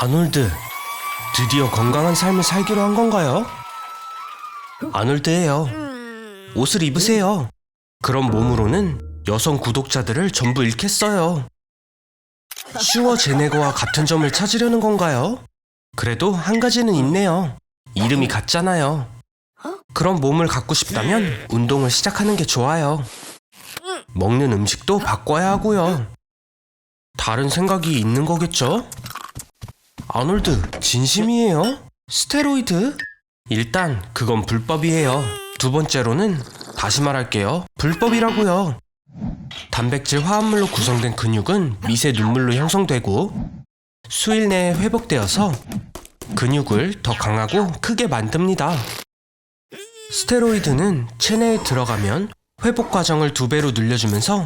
아놀드, 드디어 건강한 삶을 살기로 한 건가요? 아놀드예요. 옷을 입으세요. 그런 몸으로는 여성 구독자들을 전부 잃겠어요. 슈워제네거와 같은 점을 찾으려는 건가요? 그래도 한 가지는 있네요. 이름이 같잖아요. 그런 몸을 갖고 싶다면 운동을 시작하는 게 좋아요. 먹는 음식도 바꿔야 하고요. 다른 생각이 있는 거겠죠? 아놀드, 진심이에요? 스테로이드? 일단 그건 불법이에요. 두 번째로는 다시 말할게요. 불법이라고요. 단백질 화합물로 구성된 근육은 미세 눈물로 형성되고 수일 내에 회복되어서 근육을 더 강하고 크게 만듭니다. 스테로이드는 체내에 들어가면 회복 과정을 2배로 늘려주면서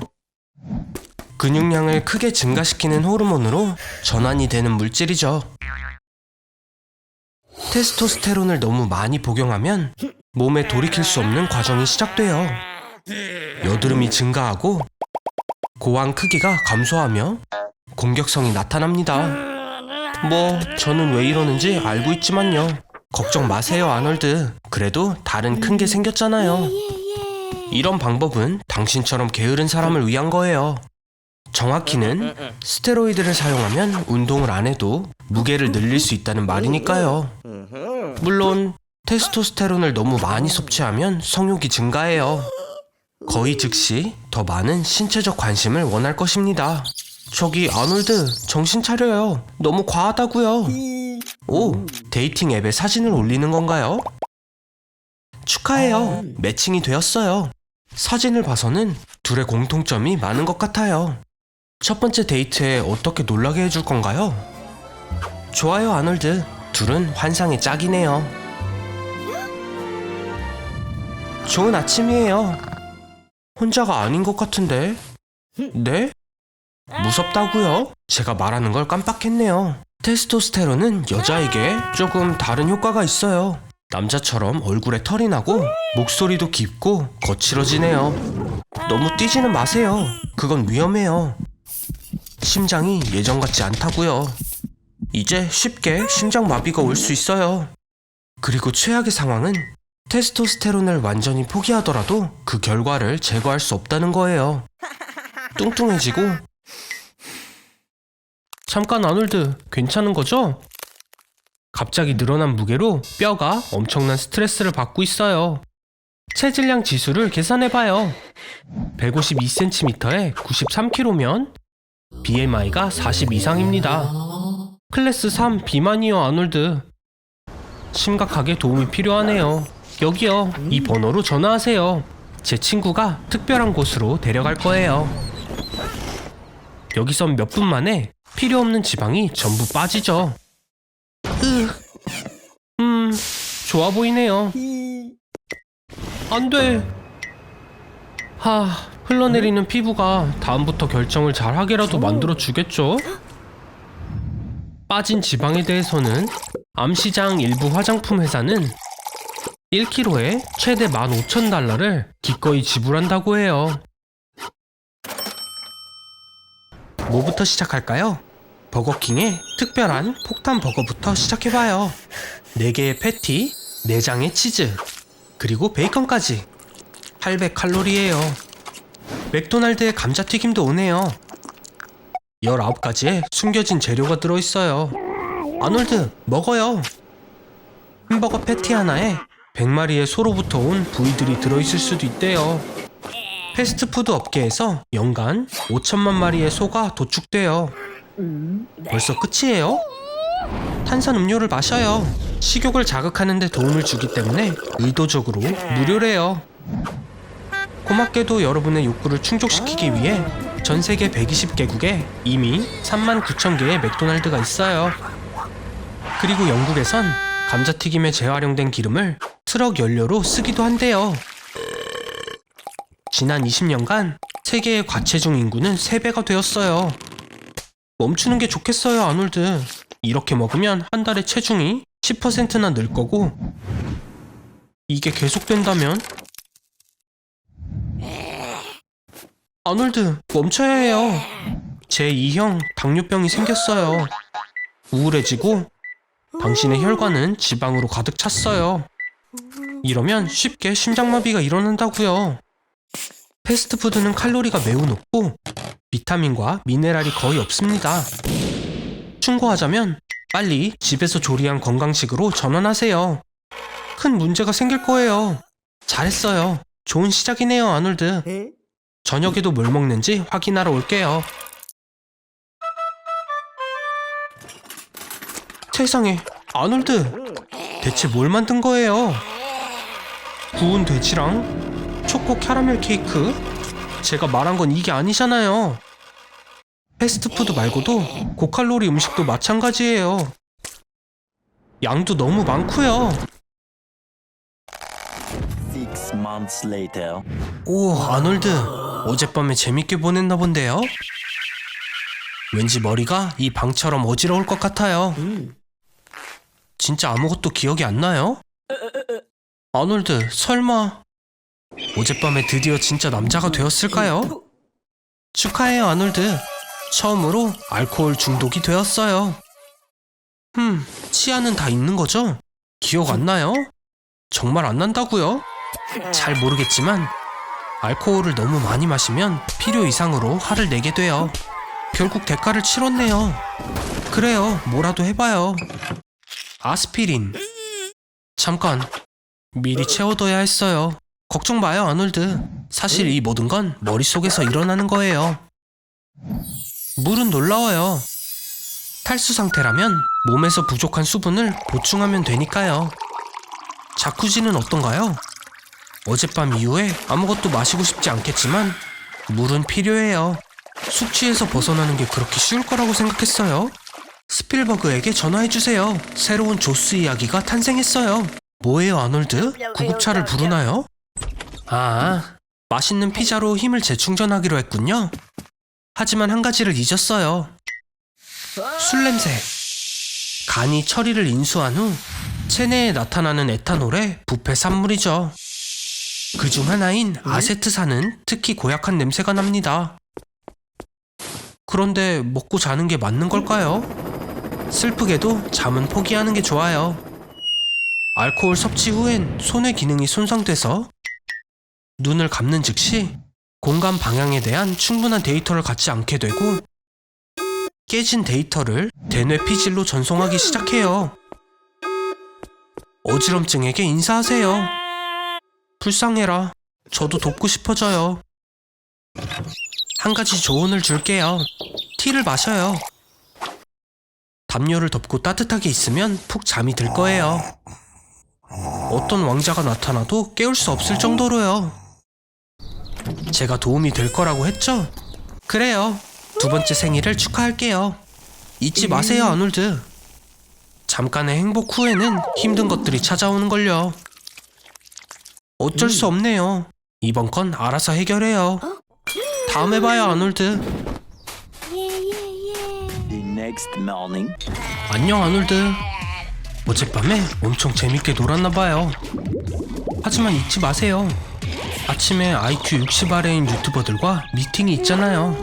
근육량을 크게 증가시키는 호르몬으로 전환이 되는 물질이죠. 테스토스테론을 너무 많이 복용하면 몸에 돌이킬 수 없는 과정이 시작돼요. 여드름이 증가하고 고환 크기가 감소하며 공격성이 나타납니다. 저는 왜 이러는지 알고 있지만요. 걱정 마세요, 아놀드. 그래도 다른 큰 게 생겼잖아요. 이런 방법은 당신처럼 게으른 사람을 위한 거예요. 정확히는 스테로이드를 사용하면 운동을 안 해도 무게를 늘릴 수 있다는 말이니까요. 물론 테스토스테론을 너무 많이 섭취하면 성욕이 증가해요. 거의 즉시 더 많은 신체적 관심을 원할 것입니다. 저기 아놀드, 정신 차려요. 너무 과하다고요. 오, 데이팅 앱에 사진을 올리는 건가요? 축하해요. 매칭이 되었어요. 사진을 봐서는 둘의 공통점이 많은 것 같아요. 첫 번째 데이트에 어떻게 놀라게 해줄 건가요? 좋아요, 아놀드. 둘은 환상의 짝이네요. 좋은 아침이에요. 혼자가 아닌 것 같은데. 네? 무섭다고요? 제가 말하는 걸 깜빡했네요. 테스토스테론은 여자에게 조금 다른 효과가 있어요. 남자처럼 얼굴에 털이 나고 목소리도 깊고 거칠어지네요. 너무 뛰지는 마세요. 그건 위험해요. 심장이 예전 같지 않다고요. 이제 쉽게 심장마비가 올 수 있어요. 그리고 최악의 상황은 테스토스테론을 완전히 포기하더라도 그 결과를 제거할 수 없다는 거예요. 뚱뚱해지고. 잠깐 아놀드, 괜찮은 거죠? 갑자기 늘어난 무게로 뼈가 엄청난 스트레스를 받고 있어요. 체질량 지수를 계산해봐요. 152cm에 93kg면 BMI가 40 이상입니다. 클래스 3 비만이요, 아놀드. 심각하게 도움이 필요하네요. 여기요, 이 번호로 전화하세요. 제 친구가 특별한 곳으로 데려갈 거예요. 여기선 몇 분 만에 필요 없는 지방이 전부 빠지죠. 좋아 보이네요. 안 돼. 흘러내리는 피부가 다음부터 결정을 잘하게라도 만들어 주겠죠? 빠진 지방에 대해서는 암시장 일부 화장품 회사는 1kg에 최대 15,000달러를 기꺼이 지불한다고 해요. 뭐부터 시작할까요? 버거킹의 특별한 폭탄 버거부터 시작해봐요. 4개의 패티, 4장의 치즈, 그리고 베이컨까지 800칼로리예요. 맥도날드의 감자튀김도 오네요. 19가지의 숨겨진 재료가 들어있어요. 아놀드, 먹어요. 햄버거 패티 하나에 100마리의 소로부터 온 부위들이 들어있을 수도 있대요. 패스트푸드 업계에서 연간 5천만 마리의 소가 도축돼요. 벌써 끝이에요? 탄산음료를 마셔요. 식욕을 자극하는 데 도움을 주기 때문에 의도적으로 무료래요. 고맙게도 여러분의 욕구를 충족시키기 위해 전 세계 120개국에 이미 39,000개의 맥도날드가 있어요. 그리고 영국에선 감자튀김에 재활용된 기름을 트럭 연료로 쓰기도 한대요. 지난 20년간 세계의 과체중 인구는 3배가 되었어요. 멈추는 게 좋겠어요, 아놀드. 이렇게 먹으면 한 달에 체중이 10%나 늘 거고 이게 계속된다면 아놀드, 멈춰야 해요. 제 2형 당뇨병이 생겼어요. 우울해지고 당신의 혈관은 지방으로 가득 찼어요. 이러면 쉽게 심장마비가 일어난다고요. 패스트푸드는 칼로리가 매우 높고 비타민과 미네랄이 거의 없습니다. 충고하자면 빨리 집에서 조리한 건강식으로 전환하세요. 큰 문제가 생길 거예요. 잘했어요. 좋은 시작이네요, 아놀드. 저녁에도 뭘 먹는지 확인하러 올게요. 세상에, 아놀드. 대체 뭘 만든 거예요? 구운 돼지랑 초코 캐러멜 케이크? 제가 말한 건 이게 아니잖아요. 패스트푸드 말고도 고칼로리 음식도 마찬가지예요. 양도 너무 많고요. 6 months later. 오, 아놀드. 어젯밤에 재밌게 보냈나 본데요? 왠지 머리가 이 방처럼 어지러울 것 같아요. 진짜 아무것도 기억이 안 나요? 아놀드, 설마 어젯밤에 드디어 진짜 남자가 되었을까요? 축하해요, 아놀드. 처음으로 알코올 중독이 되었어요. 치아는 다 있는 거죠? 기억 안 나요? 정말 안 난다고요? 잘 모르겠지만 알코올을 너무 많이 마시면 필요 이상으로 화를 내게 돼요. 결국 대가를 치렀네요. 그래요, 뭐라도 해봐요. 아스피린. 잠깐, 미리 채워둬야 했어요. 걱정 마요, 아놀드. 사실 이 모든 건 머릿속에서 일어나는 거예요. 물은 놀라워요. 탈수 상태라면 몸에서 부족한 수분을 보충하면 되니까요. 자쿠지는 어떤가요? 어젯밤 이후에 아무것도 마시고 싶지 않겠지만 물은 필요해요. 숙취에서 벗어나는 게 그렇게 쉬울 거라고 생각했어요? 스필버그에게 전화해주세요. 새로운 조스 이야기가 탄생했어요. 뭐예요, 아놀드? 구급차를 부르나요? 아, 맛있는 피자로 힘을 재충전하기로 했군요. 하지만 한 가지를 잊었어요. 술 냄새. 간이 처리를 인수한 후 체내에 나타나는 에탄올의 부패 산물이죠. 그중 하나인 아세트산은 특히 고약한 냄새가 납니다. 그런데 먹고 자는 게 맞는 걸까요? 슬프게도 잠은 포기하는 게 좋아요. 알코올 섭취 후엔 손의 기능이 손상돼서 눈을 감는 즉시 공간 방향에 대한 충분한 데이터를 갖지 않게 되고 깨진 데이터를 대뇌 피질로 전송하기 시작해요. 어지럼증에게 인사하세요. 불쌍해라. 저도 돕고 싶어져요. 한 가지 조언을 줄게요. 티를 마셔요. 담요를 덮고 따뜻하게 있으면 푹 잠이 들 거예요. 어떤 왕자가 나타나도 깨울 수 없을 정도로요. 제가 도움이 될 거라고 했죠? 그래요. 두 번째 생일을 축하할게요. 잊지 마세요, 아놀드. 잠깐의 행복 후에는 힘든 것들이 찾아오는걸요. 어쩔 수 없네요. 이번 건 알아서 해결해요. 다음에 봐요, 아놀드. The next morning. 안녕, 아놀드. 어젯밤에 엄청 재밌게 놀았나봐요. 하지만 잊지 마세요. 아침에 IQ 60 아래인 유튜버들과 미팅이 있잖아요.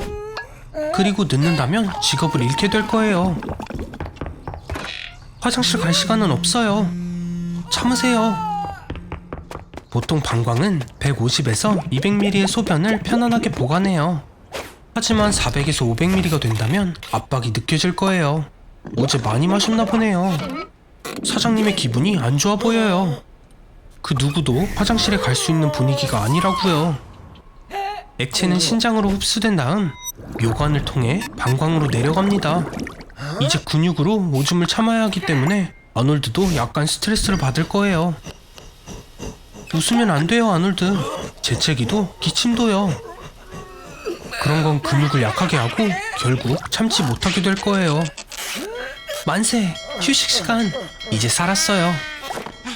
그리고 늦는다면 직업을 잃게 될 거예요. 화장실 갈 시간은 없어요. 참으세요. 보통 방광은 150에서 200ml의 소변을 편안하게 보관해요. 하지만 400에서 500ml가 된다면 압박이 느껴질 거예요. 어제 많이 마셨나 보네요. 사장님의 기분이 안 좋아 보여요. 그 누구도 화장실에 갈 수 있는 분위기가 아니라고요. 액체는 신장으로 흡수된 다음 묘관을 통해 방광으로 내려갑니다. 이제 근육으로 오줌을 참아야 하기 때문에 아놀드도 약간 스트레스를 받을 거예요. 웃으면 안 돼요, 아놀드. 재채기도 기침도요. 그런 건 근육을 약하게 하고 결국 참지 못하게 될 거예요. 만세! 휴식 시간! 이제 살았어요.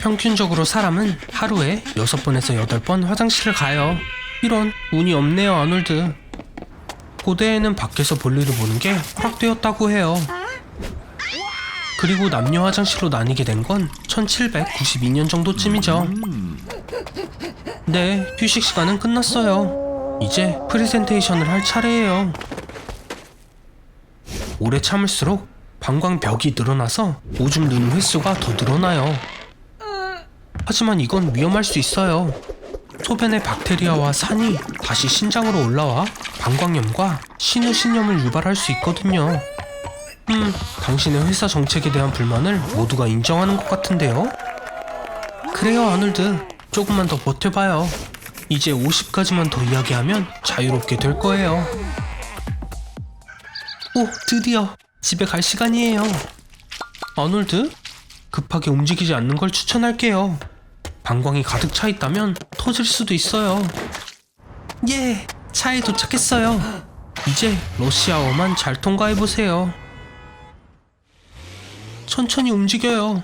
평균적으로 사람은 하루에 6번에서 8번 화장실을 가요. 이런, 운이 없네요, 아놀드. 고대에는 밖에서 볼일을 보는 게 허락되었다고 해요. 그리고 남녀 화장실로 나뉘게 된 건 1792년 정도쯤이죠. 네, 휴식 시간은 끝났어요. 이제 프레젠테이션을 할 차례예요. 오래 참을수록 방광벽이 늘어나서 오줌 누는 횟수가 더 늘어나요. 하지만 이건 위험할 수 있어요. 소변의 박테리아와 산이 다시 신장으로 올라와 방광염과 신우신염을 유발할 수 있거든요. 당신의 회사 정책에 대한 불만을 모두가 인정하는 것 같은데요? 그래요, 아놀드. 조금만 더 버텨봐요. 이제 50가지만 더 이야기하면 자유롭게 될 거예요. 오, 드디어 집에 갈 시간이에요. 아놀드, 급하게 움직이지 않는 걸 추천할게요. 방광이 가득 차 있다면 터질 수도 있어요. 예, 차에 도착했어요. 이제 러시아어만 잘 통과해보세요. 천천히 움직여요.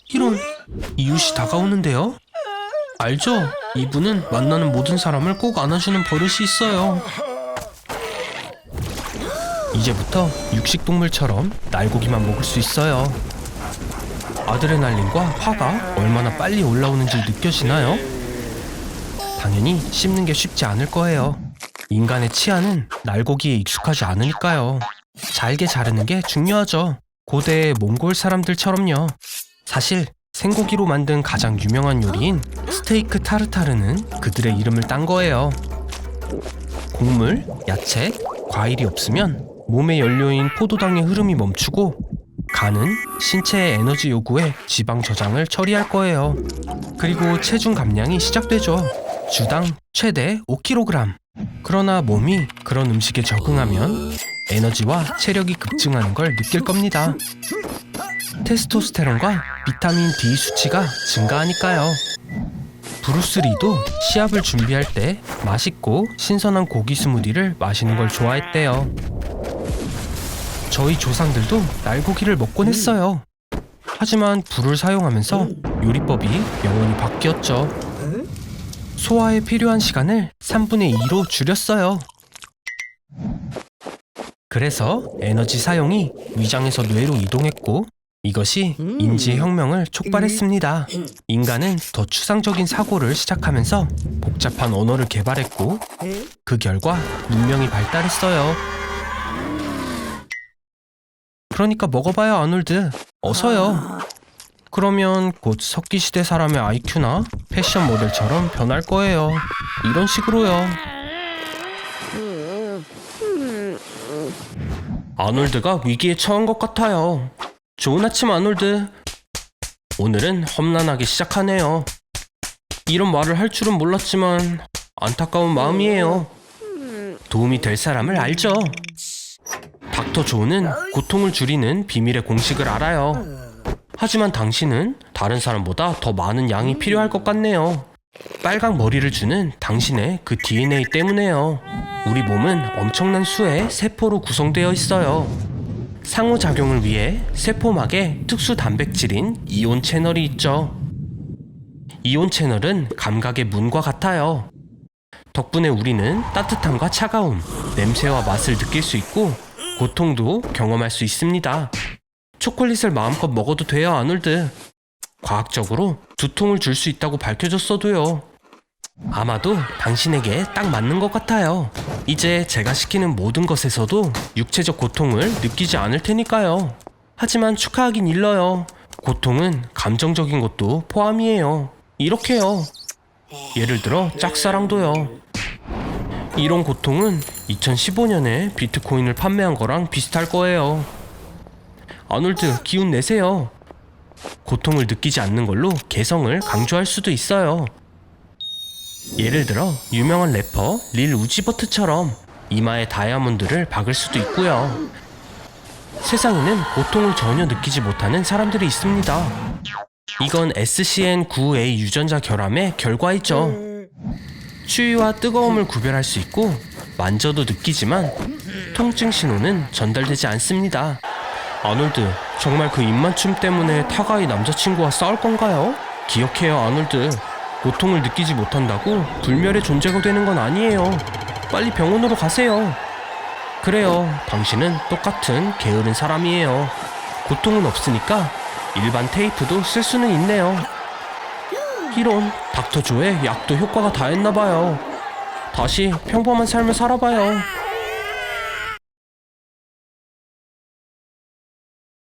이런, 이웃이 다가오는데요? 알죠? 이분은 만나는 모든 사람을 꼭 안아주는 버릇이 있어요. 이제부터 육식동물처럼 날고기만 먹을 수 있어요. 아드레날린과 화가 얼마나 빨리 올라오는지 느껴지나요? 당연히 씹는 게 쉽지 않을 거예요. 인간의 치아는 날고기에 익숙하지 않으니까요. 잘게 자르는 게 중요하죠. 고대의 몽골 사람들처럼요. 사실 생고기로 만든 가장 유명한 요리인 스테이크 타르타르는 그들의 이름을 딴 거예요. 곡물, 야채, 과일이 없으면 몸의 연료인 포도당의 흐름이 멈추고 간은 신체의 에너지 요구에 지방 저장을 처리할 거예요. 그리고 체중 감량이 시작되죠. 주당 최대 5kg. 그러나 몸이 그런 음식에 적응하면 에너지와 체력이 급증하는 걸 느낄 겁니다. 테스토스테론과 비타민 D 수치가 증가하니까요. 브루스 리도 시합을 준비할 때 맛있고 신선한 고기 스무디를 마시는 걸 좋아했대요. 저희 조상들도 날고기를 먹곤 했어요. 하지만 불을 사용하면서 요리법이 영원히 바뀌었죠. 소화에 필요한 시간을 3분의 2로 줄였어요. 그래서 에너지 사용이 위장에서 뇌로 이동했고 이것이 인지의 혁명을 촉발했습니다. 인간은 더 추상적인 사고를 시작하면서 복잡한 언어를 개발했고 그 결과 문명이 발달했어요. 그러니까 먹어봐요, 아놀드. 어서요. 그러면 곧 석기시대 사람의 IQ나 패션 모델처럼 변할 거예요. 이런 식으로요. 아놀드가 위기에 처한 것 같아요. 좋은 아침, 아놀드. 오늘은 험난하게 시작하네요. 이런 말을 할 줄은 몰랐지만 안타까운 마음이에요. 도움이 될 사람을 알죠. 닥터 조는 고통을 줄이는 비밀의 공식을 알아요. 하지만 당신은 다른 사람보다 더 많은 양이 필요할 것 같네요. 빨강 머리를 주는 당신의 그 DNA 때문에요. 우리 몸은 엄청난 수의 세포로 구성되어 있어요. 상호작용을 위해 세포막에 특수 단백질인 이온 채널이 있죠. 이온 채널은 감각의 문과 같아요. 덕분에 우리는 따뜻함과 차가움, 냄새와 맛을 느낄 수 있고 고통도 경험할 수 있습니다. 초콜릿을 마음껏 먹어도 돼요, 아놀드. 과학적으로 두통을 줄 수 있다고 밝혀졌어도요. 아마도 당신에게 딱 맞는 것 같아요. 이제 제가 시키는 모든 것에서도 육체적 고통을 느끼지 않을 테니까요. 하지만 축하하긴 일러요. 고통은 감정적인 것도 포함이에요. 이렇게요. 예를 들어 짝사랑도요. 이런 고통은 2015년에 비트코인을 판매한 거랑 비슷할 거예요. 아놀드, 기운 내세요. 고통을 느끼지 않는 걸로 개성을 강조할 수도 있어요. 예를 들어 유명한 래퍼 릴 우지버트처럼 이마에 다이아몬드를 박을 수도 있고요. 세상에는 고통을 전혀 느끼지 못하는 사람들이 있습니다. 이건 SCN9A 유전자 결함의 결과이죠. 추위와 뜨거움을 구별할 수 있고 만져도 느끼지만 통증 신호는 전달되지 않습니다. 아놀드, 정말 그 입맞춤 때문에 타가이 남자친구와 싸울 건가요? 기억해요, 아놀드. 고통을 느끼지 못한다고 불멸의 존재가 되는 건 아니에요. 빨리 병원으로 가세요. 그래요, 당신은 똑같은 게으른 사람이에요. 고통은 없으니까 일반 테이프도 쓸 수는 있네요. 이런, 닥터 조의 약도 효과가 다했나봐요. 다시 평범한 삶을 살아봐요.